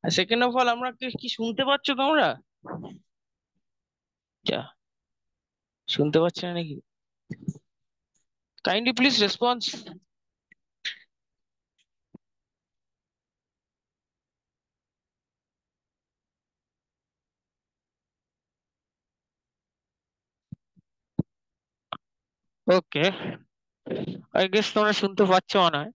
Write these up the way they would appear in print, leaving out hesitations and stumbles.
R second of all, আমরা কি কি শুনতে পাচ্ছ তোমরা? যা, শুনতে পাচ্ছ না নাকি? Kindly please response. Okay, I guess তোমরা শুনতে পাচ্ছ মনে হয়।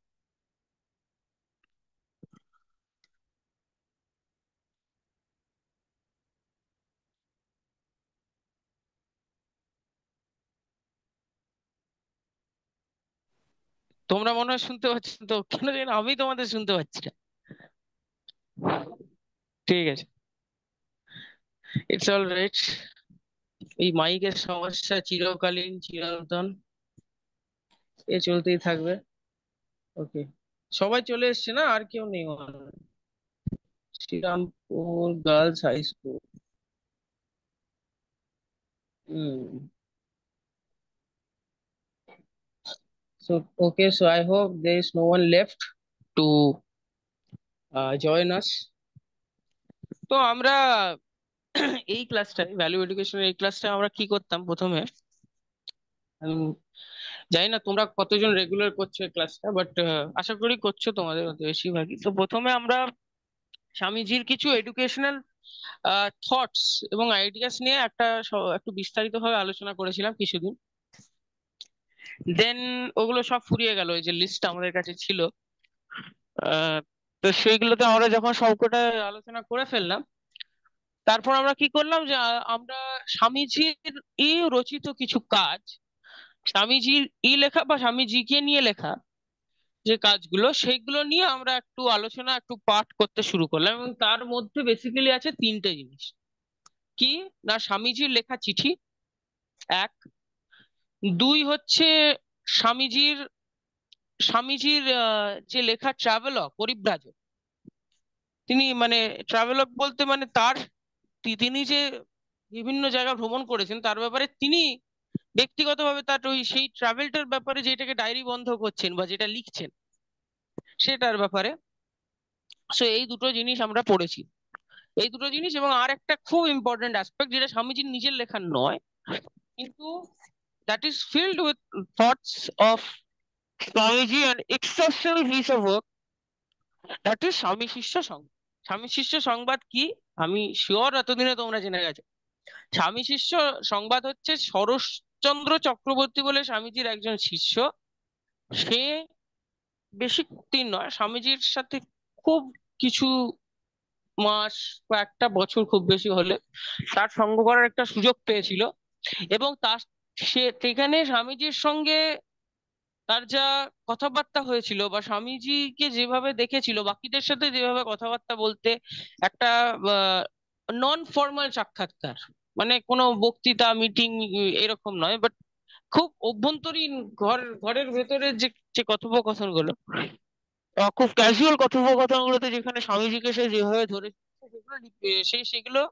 তোমরা মনে হয় শুনতে পাচ্ছ তো, কেন জানি না আমি তোমাদের শুনতে পাচ্ছি না। ঠিক আছে, ইটস অল রাইট। এই মাইকের সমস্যা চিরকালীন চিরন্তন, এ চলতেই থাকবে। ওকে, সবাই চলে এসছে না? আর কেউ নেই মনে হয়। Shrirampur girls high school. Hmm. So, okay, so I hope there is no one left to join us. তো আমরা এই ক্লাসটায়, ভ্যালু এডুকেশনের এই ক্লাসটায় আমরা কি করতাম প্রথমে? আমি জানি না তোমরা কতজন রেগুলার করছো এই ক্লাসটা, বাট আশা করি করছো তোমাদের মধ্যে বেশিরভাগই। তো প্রথমে আমরা স্বামীজির কিছু এডুকেশনাল থটস এবং আইডিয়াস নিয়ে একটু বিস্তারিত ভাবে আলোচনা করেছিলাম কিছুদিন। দেন ওগুলো সব ফুরিয়ে গেল, এই যে লিস্ট আমাদের কাছে ছিল। আহ তো সেইগুলোতে আমরা যখন সবকটা আলোচনা করে ফেললাম, তারপর আমরা কি করলাম যে আমরা স্বামীজির রচিত কিছু কাজ, স্বামীজির লেখা বা স্বামীজিকে নিয়ে লেখা যে কাজগুলো, সেইগুলো নিয়ে আমরা একটু আলোচনা, একটু পাঠ করতে শুরু করলাম। এবং তার মধ্যে বেসিক্যালি আছে তিনটে জিনিস। কি না, স্বামীজির লেখা চিঠি এক, দুই হচ্ছে স্বামীজির স্বামীজির যে লেখা ট্রাভেলগ, পরিব্রাজক। তিনি মানে ট্রাভেলগ বলতে মানে তিনি যে বিভিন্ন জায়গা ভ্রমণ করেছেন তার ব্যাপারে তিনি ব্যক্তিগতভাবে তার ওই সেই ট্রাভেলটার ব্যাপারে, যেটাকে ডায়েরি বন্ধ করছেন বা যেটা লিখছেন, সেটার ব্যাপারে। সো এই দুটো জিনিস আমরা পড়েছি, এই দুটো জিনিস। এবং আর একটা খুব ইম্পর্টেন্ট অ্যাসপেক্ট, যেটা স্বামীজির নিজের লেখা নয়, কিন্তু that is filled with thoughts of Swamiji, and exceptional piece of work, that is স্বামী শিষ্য সংবাদ। স্বামী শিষ্য সংবাদ কি? আমি শিওর এতদিনে তোমরা জেনে গেছো। স্বামী শিষ্য সংবাদ হচ্ছে শরৎচন্দ্র চক্রবর্তী বলে স্বামীজির একজন শিষ্য। সে বেশি দিন নয়, স্বামীজির সাথে খুব কিছু মাস, কয়েকটা বছর খুব বেশি হলে তার সঙ্গ করার একটা সুযোগ পেয়েছিল। এবং সেখানে স্বামীজির সঙ্গে তার যা কথাবার্তা হয়েছিল, বা স্বামীজিকে যেভাবে দেখেছিল বাকিদের সাথে যেভাবে কথাবার্তা বলতে, একটা নন ফর্মাল সাক্ষাৎকার, মানে কোনো বক্তৃতা মিটিং এরকম নয়, বাট খুব অভ্যন্তরীণ ঘরের ভেতরে যে যে কথোপকথন গুলো, খুব ক্যাজুয়াল কথোপকথন গুলোতে যেখানে স্বামীজিকে সে যেভাবে ধরে, সেগুলো সেগুলো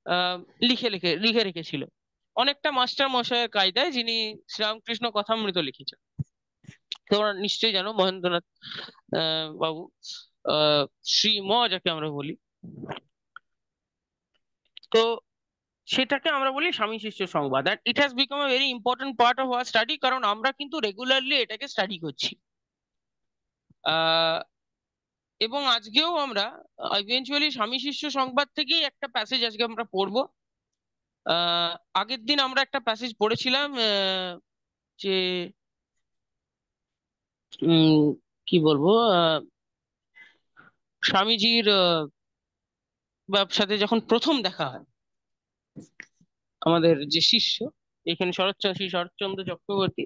আহ লিখে রেখেছিল, অনেকটা মাস্টার মশাইয়ের কায়দায়, যিনি শ্রীরামকৃষ্ণ কথামৃত লিখেছেন। তোমরা নিশ্চয়ই জানো মহেন্দ্রনাথ বাবু, আহ শ্রীম যাকে আমরা বলি। তো সেটাকে আমরা বলি স্বামী শিষ্য সংবাদ, আর it has become a very important part of our study, কারণ আমরা কিন্তু রেগুলারলি এটাকে স্টাডি করছি। আহ এবং আজকেও আমরা ইভেনচুয়ালি স্বামী শিষ্য সংবাদ থেকেই একটা প্যাসেজ আজকে আমরা পড়বো। আহ আগের দিন আমরা একটা প্যাসেজ পড়েছিলাম, যে উম কি বলবো, স্বামীজির সাথে যখন প্রথম দেখা হয় আমাদের যে শিষ্য, এখানে শ্রী শরৎচন্দ্র চক্রবর্তী।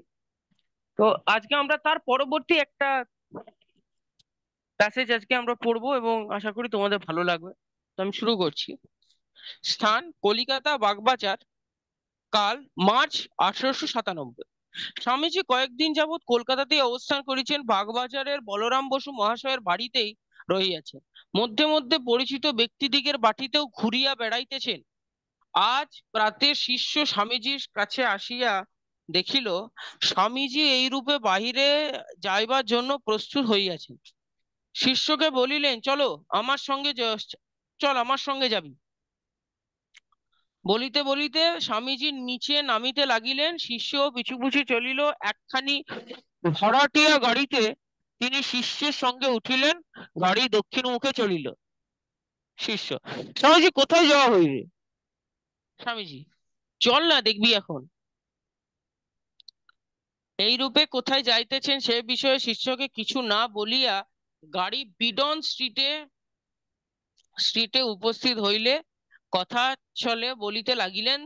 তো আজকে আমরা তার পরবর্তী একটা প্যাসেজ আজকে আমরা পড়বো, এবং আশা করি তোমাদের ভালো লাগবে। তো আমি শুরু করছি। স্থান কলিকাতা বাগবাজার, কাল মার্চ 1897। স্বামীজি কয়েকদিন যাবৎ কলকাতাতেই অবস্থান করেছেন, বাগবাজারের বলরাম বসু মহাশয়ের বাড়িতেই রহিয়াছেন। মধ্যে মধ্যে পরিচিত ব্যক্তিদিগের বাটিতেও ঘুরিয়া বেড়াইতেছেন। আজ প্রাতে শিষ্য স্বামীজির কাছে আসিয়া দেখিল, স্বামীজি এই রূপে বাহিরে যাইবার জন্য প্রস্তুত হইয়াছেন। শিষ্যকে বলিলেন, চলো আমার সঙ্গে চল আমার সঙ্গে যাবি। বলিতে বলিতে স্বামীজি নিচে নামিতে লাগিলেন, শিষ্য পিছু পিছু চলিল। একখানি ভাড়াটিয়া গাড়িতে তিনি শিষ্যের সঙ্গে উঠিলেন। গাড়ি দক্ষিণ মুখে চলিল। শিষ্য, স্বামীজি কোথায় যাওয়া হইবে? স্বামীজি, চল না, দেখবি এখন। এই রূপে কোথায় যাইতেছেন সে বিষয়ে শিষ্যকে কিছু না বলিয়া গাড়ি বিডন স্ট্রিটে উপস্থিত হইলে কথা ছলে বলিতে লাগিলেন,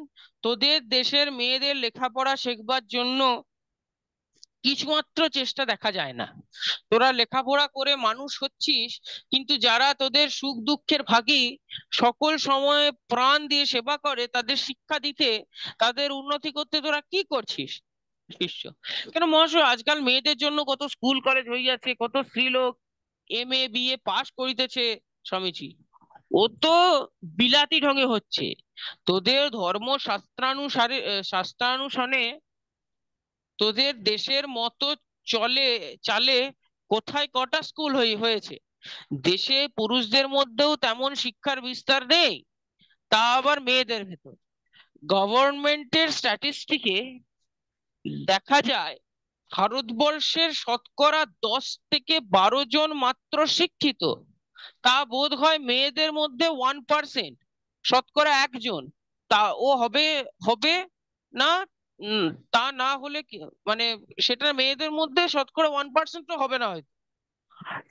তোদের দেশের মেয়েদের লেখাপড়া শেখবার জন্য কিছুমাত্র চেষ্টা দেখা যায় না। তোরা লেখাপড়া করে মানুষ হচ্ছিস, কিন্তু যারা তোদের সুখ দুঃখের ভাগী, সকল সময়ে প্রাণ দিয়ে সেবা করে, তাদের শিক্ষা দিতে, তাদের উন্নতি করতে তোরা কি করছিস? শিষ্য, কেন মহাশয়, আজকাল মেয়েদের জন্য কত স্কুল কলেজ হয়ে যাচ্ছে, কত স্ত্রীলোক MA BA পাশ করিতেছে। স্বামীজি, ও তো বিলাতি ঢঙে হচ্ছে। তোদের ধর্ম শাস্ত্রানুসারে তোদের দেশের মতো চলে চালে কোথায় কটা স্কুল হয়েছে? দেশে পুরুষদের মধ্যেও তেমন শিক্ষার বিস্তার নেই, তা আবার মেয়েদের ভেতর। গভর্নমেন্টের স্ট্যাটিস্টিকে দেখা যায় ভারতবর্ষের শতকরা 10 থেকে 12 জন মাত্র শিক্ষিত। তা বোধ হয় মেয়েদের মধ্যে 1%, শতকরা 1 জন। তা ও হবে হবে না। উম, তা না হলে কি, মানে সেটা মেয়েদের মধ্যে শতকরা 1% হবে না হয়তো।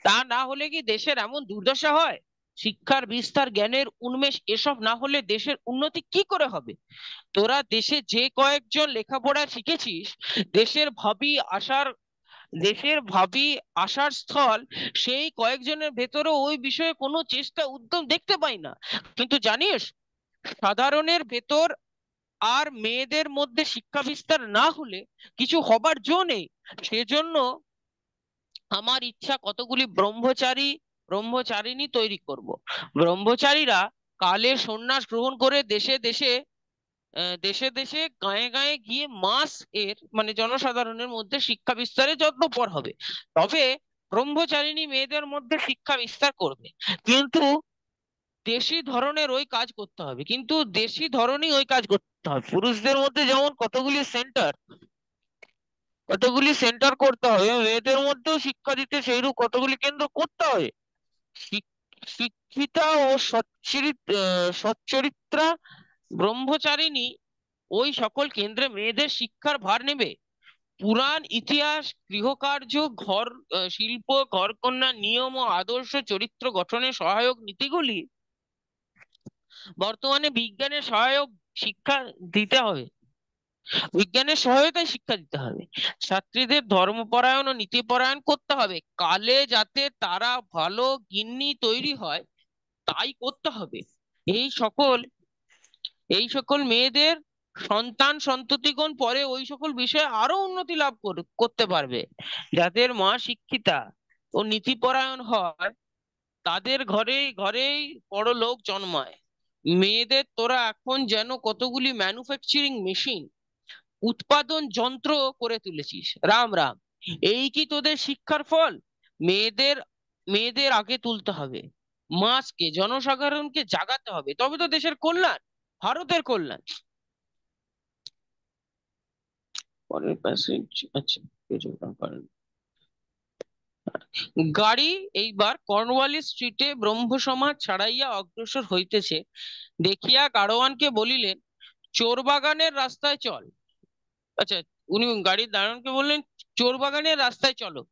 তা না হলে কি দেশের এমন দুর্দশা হয়? শিক্ষার বিস্তার, জ্ঞানের উন্মেষ, এসব না হলে দেশের উন্নতি কি করে হবে? তোরা দেশে যে কয়েকজন লেখাপড়া শিখেছিস, দেশের ভাবি আশার দেশের ভাবি আশার স্থল, সেই কয়েকজনের ভেতরে ওই বিষয়ে কোনো চেষ্টা উদ্যম দেখতে পাই না। কিন্তু জানিস, সাধারণের ভেতর আর মেয়েদের মধ্যে শিক্ষা বিস্তার না হলে কিছু হবার জো নেই। সেজন্য আমার ইচ্ছা কতগুলি ব্রহ্মচারিণী তৈরি করব। ব্রহ্মচারীরা কালে সন্ন্যাস গ্রহণ করে দেশে দেশে গাঁয়ে গাঁয়ে গিয়ে মানে জনসাধারণের মধ্যে শিক্ষা বিস্তারে যত্নপর হবে। তবে ব্রহ্মচারিণী মেয়েদের মধ্যে শিক্ষা বিস্তার করবে, কিন্তু দেশি ধরনের ওই কাজ করতে হবে, পুরুষদের মধ্যে যেমন কতগুলি সেন্টার করতে হবে, মেয়েদের মধ্যেও শিক্ষা দিতে সেইরূপ কতগুলি কেন্দ্র করতে হবে। শিক্ষিতা ও সচ্চরিত্রা ব্রহ্মচারিণী ওই সকল কেন্দ্রে মেয়েদের শিক্ষার ভার নেবে। পুরাণ ইতিহাস, গৃহকার্য, শিল্প, ঘরকন্যা, নিয়ম ও আদর্শ, চরিত্র গঠনের সহায়ক নীতিগুলি বর্তমানে শিক্ষা দিতে হবে বিজ্ঞানের সহায়তায় শিক্ষা দিতে হবে। ছাত্রীদের ধর্মপরায়ণ ও নীতিপরায়ণ করতে হবে। কালে যাতে তারা ভালো গিন্নি তৈরি হয়, তাই করতে হবে। এই সকল এই সকল মেয়েদের সন্তান সন্ততিগণ পরে ওই সকল বিষয়ে আরো উন্নতি লাভ করতে পারবে। যাদের মা শিক্ষিতা ও নীতিপরায়ণ হয়, তাদের ঘরেই ঘরেই বড় লোক জন্মায়। মেয়েদের তোরা এখন যেন কতগুলি ম্যানুফ্যাকচারিং মেশিন, উৎপাদন যন্ত্র করে তুলেছিস। রাম রাম, এই কি তোদের শিক্ষার ফল? মেয়েদের মেয়েদের আগে তুলতে হবে, জনসাধারণকে জাগাতে হবে, তবে তো দেশের কল্যাণ, ভারতের কল্যাণ। পরের প্যাসেজ, আচ্ছা, গাড়ি এইবার কর্নওয়ালিস স্ট্রিটে ব্রহ্মসমাজ ছাড়াইয়া অগ্রসর হইতেছে দেখিয়া গাড়োয়ানকে বলিলেন, চোরবাগানের রাস্তায় চল। আচ্ছা, উনি গাড়ির দারোয়ানকে বললেন, চোরবাগানের রাস্তায় চলো।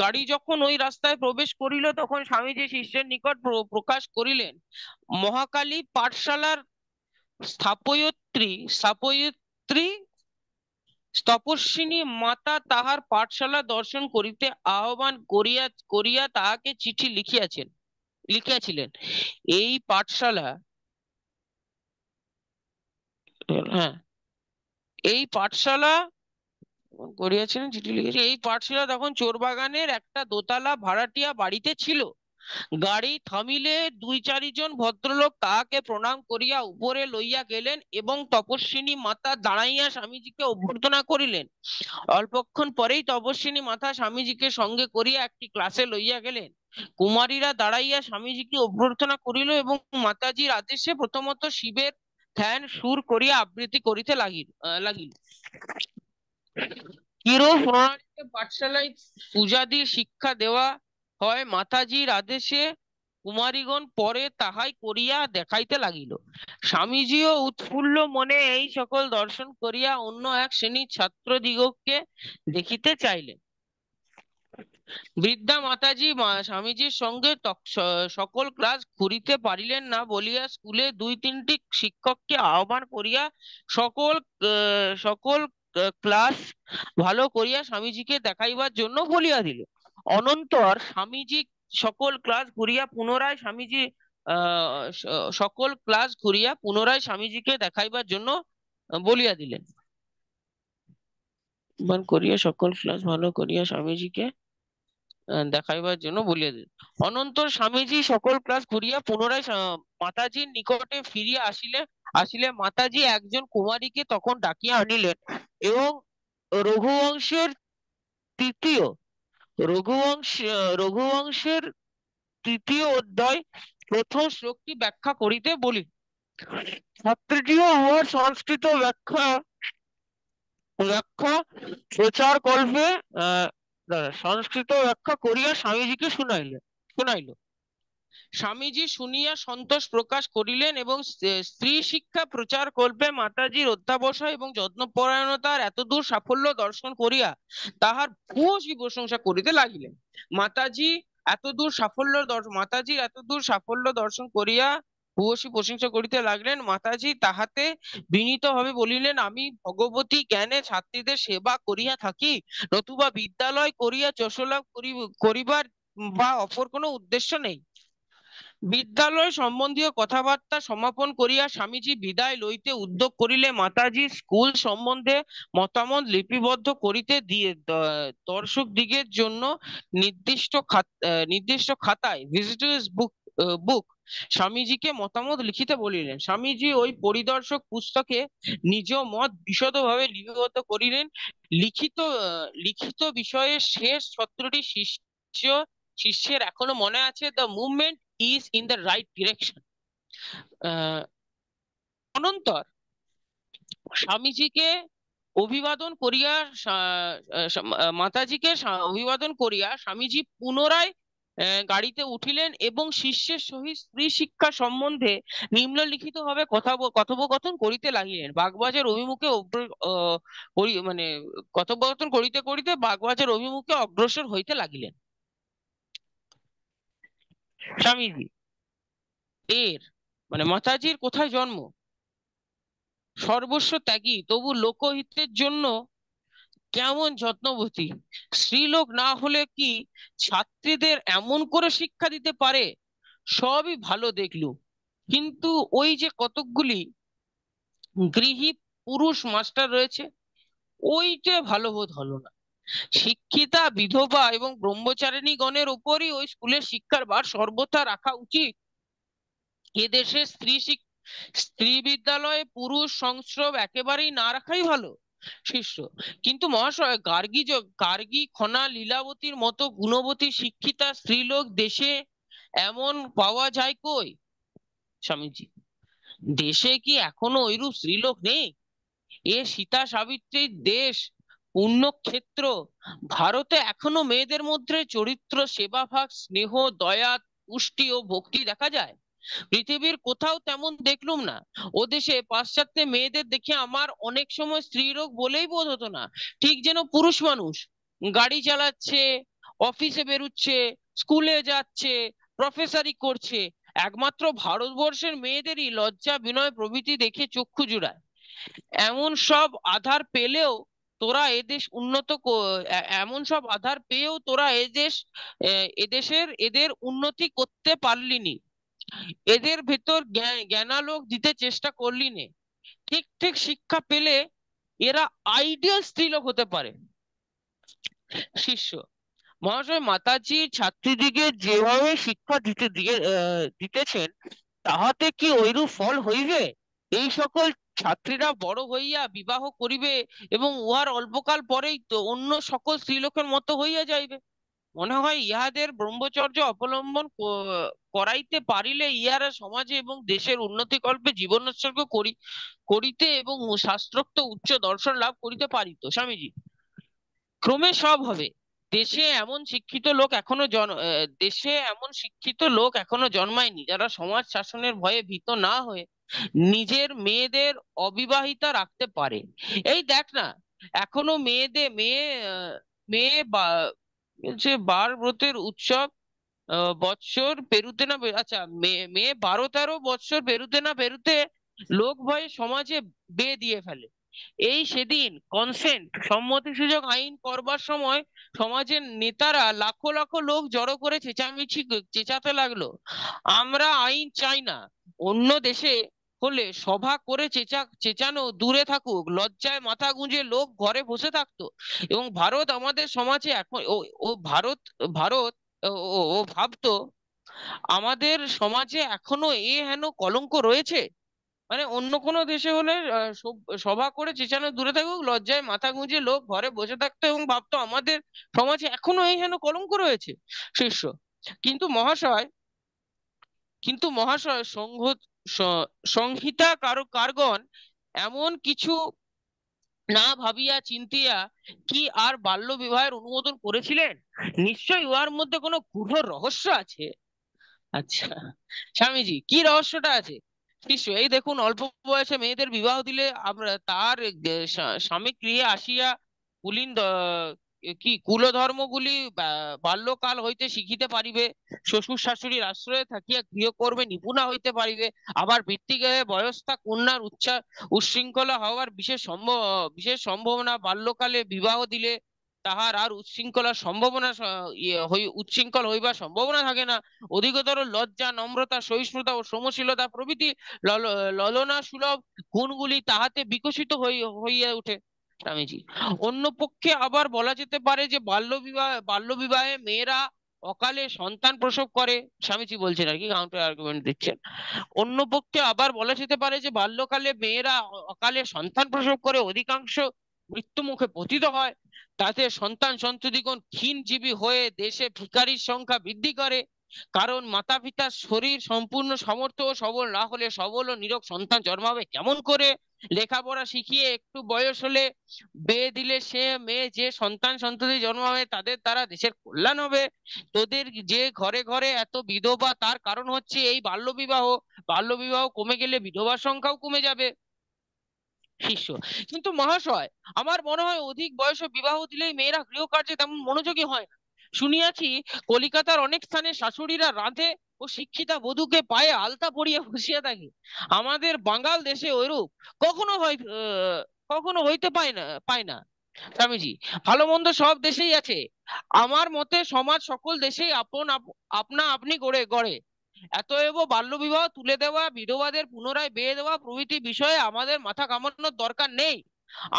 গাড়ি যখন ওই রাস্তায় প্রবেশ করিল, তখন স্বামীজি শিষ্যের নিকট প্রকাশ করিলেন, মহাকালী পাঠশালার স্থাপত্যত্রী স্থাপত্যত্রী তপস্বিনী মাতা তাহার পাঠশালা দর্শন করিতে আহ্বান করিয়া করিয়া তাহাকে চিঠি লিখিয়াছিলেন। এই পাঠশালা হ্যাঁ এই পাঠশালা চিঠি লিখেছে। এই পাঠশালা তখন চোরবাগানের একটা দোতলা ভাড়াটিয়া বাড়িতে ছিল। গাড়ি থামিলে 2-4 জন ভদ্রলোক তাহাকে প্রণাম করিয়া উপরে লইয়া গেলেন এবং তপস্বিনী মাতা দাঁড়াইয়া স্বামীজিকে অভ্যর্থনা করিলেন। অল্পক্ষণ পরেই তপস্বিনী মাতা স্বামীজিকে সঙ্গে করিয়া একটি ক্লাসে লইয়া গেলেন। কুমারীরা দাঁড়াইয়া স্বামীজিকে অভ্যর্থনা করিল এবং মাতাজির আদেশে প্রথমত শিবের ধ্যান সুর করিয়া আবৃত্তি করিতে লাগিল। কিরূপ প্রণালীতে পাঠশালায় পূজাদি শিক্ষা দেওয়া হয় মাতাজির আদেশে কুমারীগণ পরে তাহাই করিয়া দেখাইতে লাগিল। স্বামীজিও উৎফুল্ল মনে এই সকল দর্শন করিয়া অন্য এক শ্রেণীর ছাত্রদিগকে দেখিতে চাইলেন। বৃদ্ধা মাতাজি স্বামীজির সঙ্গে সকল ক্লাস ঘুরিতে পারিলেন না বলিয়া স্কুলে 2-3টি শিক্ষককে আহ্বান করিয়া সকল সকল ক্লাস ভালো করিয়া স্বামীজিকে দেখাইবার জন্য বলিয়া দিল। অনন্তর স্বামীজি সকল ক্লাস ঘুরিয়া পুনরায় স্বামীজি সকল ক্লাস ঘুরিয়া পুনরায় স্বামীজিকে দেখাইবার জন্য বলিয়া দিলেন। করিয়া সকল ক্লাস ভালো করিয়া স্বামীজিকে দেখাইবার জন্য বলিয়া দিলেন। অনন্তর স্বামীজি সকল ক্লাস ঘুরিয়া পুনরায় মাতাজির নিকটে ফিরিয়া আসিলে মাতাজি একজন কুমারীকে তখন ডাকিয়া আনিলেন এবং রঘুবংশের তৃতীয় রঘুবংশের তৃতীয় অধ্যায় প্রথম শ্লোকটি ব্যাখ্যা করিতে বলিল। ছাত্রীটিও উহার সংস্কৃত ব্যাখ্যা ব্যাখ্যা প্রচার কল্পে সংস্কৃত ব্যাখ্যা করিয়া স্বামীজিকে শুনাইল। স্বামীজি শুনিয়া সন্তোষ প্রকাশ করিলেন এবং স্ত্রী শিক্ষা প্রচার কল্পে মাতাজির অধ্যাবসায় এবং যত্নপরায়ণতার এতদূর সাফল্য দর্শন করিয়া তাহার ভূয়সী প্রশংসা করিতে লাগিলেন। মাতাজির এতদূর সাফল্য দর্শন করিয়া ভূয়সী প্রশংসা করিতে লাগলেন। মাতাজি তাহাতে বিনীতভাবে বলিলেন, আমি ভগবতী জ্ঞানে ছাত্রীদের সেবা করিয়া থাকি, নতুবা বিদ্যালয় করিয়া যশ লাভ করিবার বা অপর কোনো উদ্দেশ্য নেই। বিদ্যালয় সম্বন্ধীয় কথাবার্তা সমাপন করিয়া স্বামীজি বিদায় লইতে উদ্যোগ করিলে মাতাজি স্কুল সম্বন্ধে মতামত লিপিবদ্ধ করিতে দিয়ে দর্শকদিগের জন্য নির্দিষ্ট খাতায় ভিজিটর্স বুক স্বামীজিকে মতামত লিখিতে বলিলেন। স্বামীজি ওই পরিদর্শক পুস্তকে নিজ মত বিশদভাবে লিপিবদ্ধ করিলেন। লিখিত বিষয়ের শেষ সূত্রটি শিষ্যের এখনো মনে আছে, the movement is in the right direction. অনন্তর স্বামীজিকে অভিবাদন করিয়া মাতাজিকে অভিবাদন করিয়া স্বামীজি পুনরায় গাড়িতে উঠিলেন এবং শিষ্যের সহিত স্ত্রী শিক্ষা সম্বন্ধে নিম্নলিখিত ভাবে কথোপকথন করিতে লাগিলেন। বাগবাজার অভিমুখে মানে কথোপকথন করিতে করিতে বাগবাজার অভিমুখে অগ্রসর হইতে লাগিলেন। স্বামীজি মানে মাতাজির কোথায় জন্ম, সর্বস্ব ত্যাগী, তবু লোকহিতের জন্য কেমন যত্নবতী, স্ত্রীলোক না হলে কি ছাত্রীদের এমন করে শিক্ষা দিতে পারে? সবই ভালো দেখলুম, কিন্তু ওই যে কতকগুলি গৃহী পুরুষ মাস্টার রয়েছে, ওইটা ভালো বোধ হলো না। শিক্ষিতা বিধবা এবং ব্রহ্মচারিণী গণের উপরই ওই স্কুলের শিক্ষার ভার সর্বথা রাখা উচিত। এদেশে স্ত্রী বিদ্যালয়ে পুরুষ সংস্রব একেবারেই না রাখাই ভালো। শিষ্য: কিন্তু মহাশয়, গার্গী খনা লীলাবতীর মতো গুণবতী শিক্ষিতা স্ত্রীলোক দেশে এমন পাওয়া যায় কই? স্বামীজি: দেশে কি এখনো ওইরূপ স্ত্রীলোক নেই? এ সীতা সাবিত্রীর দেশ, পুণ্যক্ষেত্র। ভারতে এখনো মেয়েদের মধ্যে চরিত্র, সেবাভাগ, স্নেহ, দয়া, পুষ্টি ও ভক্তি দেখা যায়। পৃথিবীর কোথাও তেমন দেখলুম না। ও দেশে পাশ্চাত্যে মেয়েদের দেখে আমার অনেক সময় স্ত্রীলোক বলেই বোধ হতো না, ঠিক যেন পুরুষ মানুষ। গাড়ি চালাচ্ছে, অফিসে বেরুচ্ছে, স্কুলে যাচ্ছে, প্রফেসরি করছে। একমাত্র ভারতবর্ষের মেয়েদেরই লজ্জা, বিনয় প্রভৃতি দেখে চক্ষু জুড়ায়। এমন সব আধার পেলেও তোরা এদেশ এমন সব আধার পেয়েও তোরা এদের উন্নতি করতে পারলিনি, এদের ভেতর জ্ঞানালোক দিতে চেষ্টা করলি নে। ঠিক ঠিক শিক্ষা পেলে এরা আইডিয়াল স্ত্রীলোক হতে পারে। শিষ্য: মহাশয়, মাতাজি ছাত্রীদিকে যেভাবে শিক্ষা দিতেছেন, তাহাতে কি ঐরূপ ফল হইবে? এই সকল ছাত্রীরা বড় হইয়া বিবাহ করিবে এবং উহার অল্পকাল পরেই তো অন্য সকল স্ত্রীলোকের মতো হইয়া যাইবে। মনে হয় ইহাদের ব্রহ্মচর্য অবলম্বন করাইতে পারিলে ইহারা সমাজে এবং দেশের উন্নতি কল্পে জীবন উৎসর্গ করিতে এবং শাস্ত্রোক্ত উচ্চ দর্শন লাভ করিতে পারিত। স্বামীজি, ক্রমে সব হবে। দেশে এমন শিক্ষিত লোক এখনো জন্মায়নি যারা সমাজ শাসনের ভয়ে ভীত না হয়ে নিজের মেয়েদের অবিবাহিতা রাখতে পারে। এই দেখ না, এখনো মেয়েদের মেয়ে মেয়ে বা যে বার ব্রতের উৎসব বৎসর পেরুতে না আচ্ছা, মেয়ে মেয়ে 12-13 বৎসর পেরুতে না পেরুতে লোক ভয়ে সমাজে বিয়ে দিয়ে ফেলে। এই সেদিন কনসেন্ট সম্মতি সুযোগ আইন করবার সময় সমাজের নেতারা লাখো লাখো লোক জড়ো করে চেঁচাতে লাগলো, আমরা আইন চাই না। অন্য দেশে হলে সভা করে চেঁচানো দূরে থাকুক, লজ্জায় মাথা গুঁজে লোক ঘরে বসে থাকতো। এবং ভারত আমাদের সমাজে এখন ও ও ভারত ভারত ও ও ও ভাবতো আমাদের সমাজে এখনো হেন কলঙ্ক রয়েছে। মানে অন্য কোনো দেশে হলে সভা করে চেঁচানো দূরে থাকুক, লজ্জায় মাথা গুঁজে লোক ঘরে বসে থাকতো এবং ভাবতো আমাদের সমাজে এখনো হেন কলঙ্ক রয়েছে। শীর্ষ কিন্তু মহাশয় কিন্তু মহাশয় সংহিতা কারগণ এমন কিছু না ভাবিয়া চিন্তিয়া কি আর বাল্য বিবাহের অনুমোদন করেছিলেন? নিশ্চয়ই উহার মধ্যে কোনো গূঢ় রহস্য আছে। আচ্ছা স্বামীজি, কি রহস্যটা আছে? নিশ্চয় এই দেখুন, অল্প বয়সে মেয়েদের বিবাহ দিলে আমরা তার স্বামী গৃহে আসিয়া কুলীন কি কুলধর্মগুলি বাল্যকাল হইতে শিখিতে পারিবে, শ্বশুর শাশুড়ির আশ্রয়ে থাকিয়া গৃহকর্মে নিপুণা হইতে পারিবে। আবার বৃত্তিগৃহে বয়স্কা কন্যার উচ্ছৃঙ্খলা হওয়ার বিশেষ সম্ভাবনা বাল্যকালে বিবাহ দিলে তাহার আর উচ্ছৃঙ্খল হইবার সম্ভাবনা থাকে না। অধিকতর লজ্জা, নম্রতা, সহিষ্ণুতা ও শ্রমশীলতা প্রভৃতি ললনা সুলভ গুণগুলি তাহাতে বিকশিত হইয়া উঠে। স্বামীজি, অন্য পক্ষে আবার বলা যেতে পারে যে বাল্য বিবাহে মেয়েরা অকালে সন্তান প্রসব করে। স্বামীজি বলছেন আর কি, কাউন্টার আর্গুমেন্ট দিচ্ছেন। অন্য পক্ষে আবার বলা যেতে পারে যে বাল্যকালে মেয়েরা অকালে সন্তান প্রসব করে অধিকাংশ মৃত্যু মুখে পতিত হয়। তাতে সন্তান সন্ততিগণ ক্ষীণজীবী হয়ে দেশে ভিখারির সংখ্যা বৃদ্ধি করে। কারণ মাতা পিতার শরীর সম্পূর্ণ সমর্থ ও সবল না হলে সবল ও নিরোগ সন্তান জন্মাবে কেমন করে? লেখাপড়া শিখিয়ে একটু বয়স হলে বিয়ে দিলে সে মেয়ে যে সন্তান সন্ততি জন্মাবে তাদের দ্বারা দেশের কল্যাণ হবে। তোদের যে ঘরে ঘরে এত বিধবা, তার কারণ হচ্ছে এই বাল্যবিবাহ। বাল্যবিবাহ কমে গেলে বিধবার সংখ্যাও কমে যাবে। শিষ্য, কিন্তু মহাশয়, আমার মনে হয় অধিক বয়সে বিবাহ দিলেই মেয়েরা গৃহকার্যে তেমন মনোযোগী হয় না। শুনিয়াছি কলিকাতার অনেক স্থানে শাশুড়িরা রাঁধে ও শিক্ষিতা বধূকে পায়ে আলতা পরিয়ে বসিয়া থাকে। আমাদের বাঙাল দেশে ওইরূপ কখনো হয় কখনো হইতে পায় না। স্বামীজি, ভালো মন্দ সব দেশেই আছে। আমার মতে সমাজ সকল দেশেই আপনা আপনি গড়ে গড়ে। এতএব বাল্যবিবাহ তুলে দেওয়া, বিধবাদের পুনরায় বিয়ে দেওয়া প্রভৃতি বিষয়ে আমাদের মাথা ঘামানোর দরকার নেই।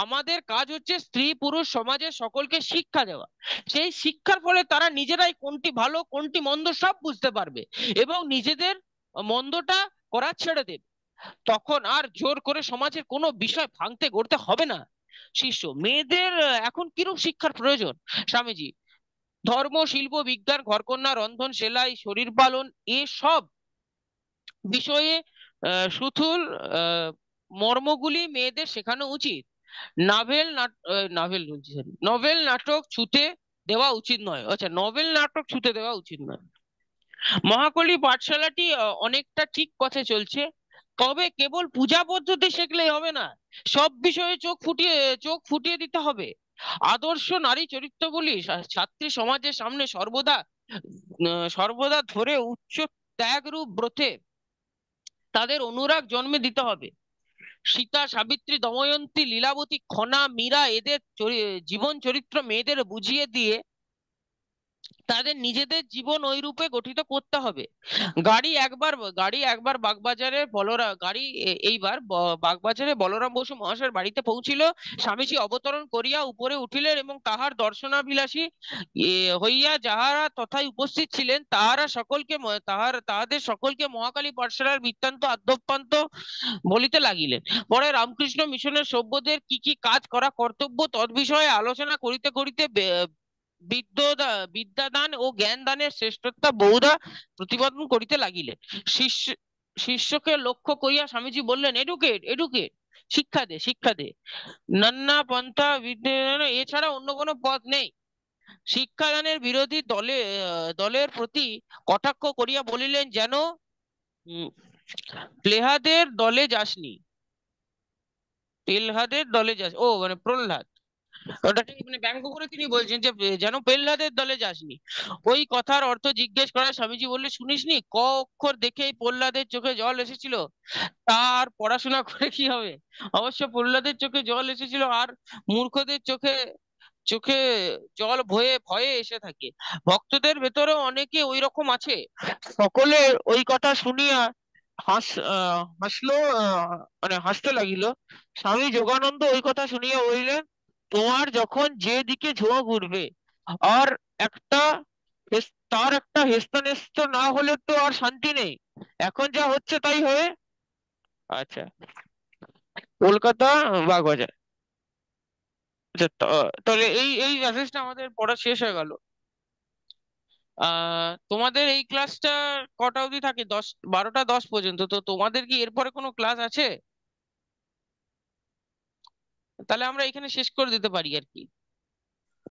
আমাদের কাজ হচ্ছে স্ত্রী পুরুষ সমাজের সকলকে শিক্ষা দেওয়া। সেই শিক্ষার ফলে তারা নিজেরাই কোনটি ভালো কোনটি মন্দ সব বুঝতে পারবে এবং নিজেদের মন্দটা করা ছেড়ে দেবে। তখন আর জোর করে সমাজের কোনো বিষয় ভাঙতে গড়তে হবে না। শিষ্য, মেয়েদের এখন কিরূপ শিক্ষার প্রয়োজন? স্বামীজি, ধর্ম, শিল্প, বিজ্ঞান, ঘরকন্না, রন্ধন, সেলাই, শরীর পালন এসব বিষয়ে সুথুল আহ, মর্মগুলি মেয়েদের শেখানো উচিত। নভেল নাটক ছুতে দেওয়া উচিত নয়। আচ্ছা, নভেল নাটক ছুতে দেওয়া উচিত নয়। মহাকলি পাঠশালাটি অনেকটা ঠিক পথে চলছে। তবে কেবল পূজা পদ্ধতি শিখলেই হবে না, সব বিষয়ে চোখ ফুটিয়ে দিতে হবে। আদর্শ নারী চরিত্রগুলি ছাত্রী সমাজের সামনে সর্বদা ধরে উচ্চ ত্যাগরূপ ব্রতে তাদের অনুরাগ জন্মে দিতে হবে। সীতা, সাবিত্রী, দময়ন্তী, লীলাবতী, খনা, মীরা এদের জীবন চরিত্র মেয়েদের বুঝিয়ে দিয়ে তাদের নিজেদের জীবন ওই রূপে গঠিত করতে হবে। গাড়ি একবার বাগবাজারে এইবার বাগবাজারে বলরাম বসু মহাশয়ের বাড়িতে পৌঁছিল। স্বামীজি অবতরণ করিয়া উপরে উঠিলেন এবং তাহার দর্শনাভিলাষী হইয়া যাহারা তথায় উপস্থিত ছিলেন তাহাদের সকলকে মহাকালী পাঠশালার বৃত্তান্ত আদ্যোপান্ত বলিতে লাগিলেন। পরে রামকৃষ্ণ মিশনের সভ্যদের কি কি কাজ করা কর্তব্য তদ্বিষয়ে আলোচনা করিতে করিতে বিদ্যাদান ও জ্ঞান দানের শ্রেষ্ঠতা বহুধা প্রতিপাদন করিতে লাগিলেন। শিষ্য শিষ্যকে লক্ষ্য করিয়া স্বামীজি বললেন, এডুকেট এডুকেট, শিক্ষা দে শিক্ষা দে, নান্না পন্থা বিদ্যে, এছাড়া অন্য কোনো পথ নেই। শিক্ষাদানের বিরোধী দলের প্রতি কটাক্ষ করিয়া বলিলেন, যেন উম, প্লেহাদের দলে যাসনি। পেলহাদের দলে যাস, ও মানে প্রহ্লাদ, ওটা ঠিক মানে ব্যঙ্গ করে তিনি বলছেন যে যেন প্রহ্লাদের দলে যাসনি। ওই কথার অর্থ জিজ্ঞেস করা স্বামীজি বললে, শুনিসনি ক অক্ষর দেখেই প্রহ্লাদের চোখে জল এসেছিল, তার পড়াশোনা করে কি হবে? অবশ্য প্রহ্লাদের চোখে জল এসেছিল, আর মূর্খদের চোখে চোখে জল ভয়ে ভয়ে এসে থাকে। ভক্তদের ভেতরেও অনেকে ওই রকম আছে। সকলে ওই কথা শুনিয়া হাসলো, মানে হাসতে লাগিল। স্বামী যোগানন্দ ওই কথা শুনিয়া বলিলেন, তোমার যখন যে দিকে ঝোঁক উঠবে, আর একটা তার একটা হেস্তনেস্ত না হলে তো আর শান্তি নেই। এখন যা হচ্ছে তাই হয়ে, আচ্ছা, কলকাতা, বাগবাজার। আচ্ছা, তাহলে এই এই মেসেজটা আমাদের পড়া শেষ হয়ে গেল। তোমাদের এই ক্লাসটা কটা অবধি থাকে? 12টা 10 পর্যন্ত। তো তোমাদের কি এরপরে কোনো ক্লাস আছে? তাহলে আমরা এখানে শেষ করে দিতে পারি আর কি।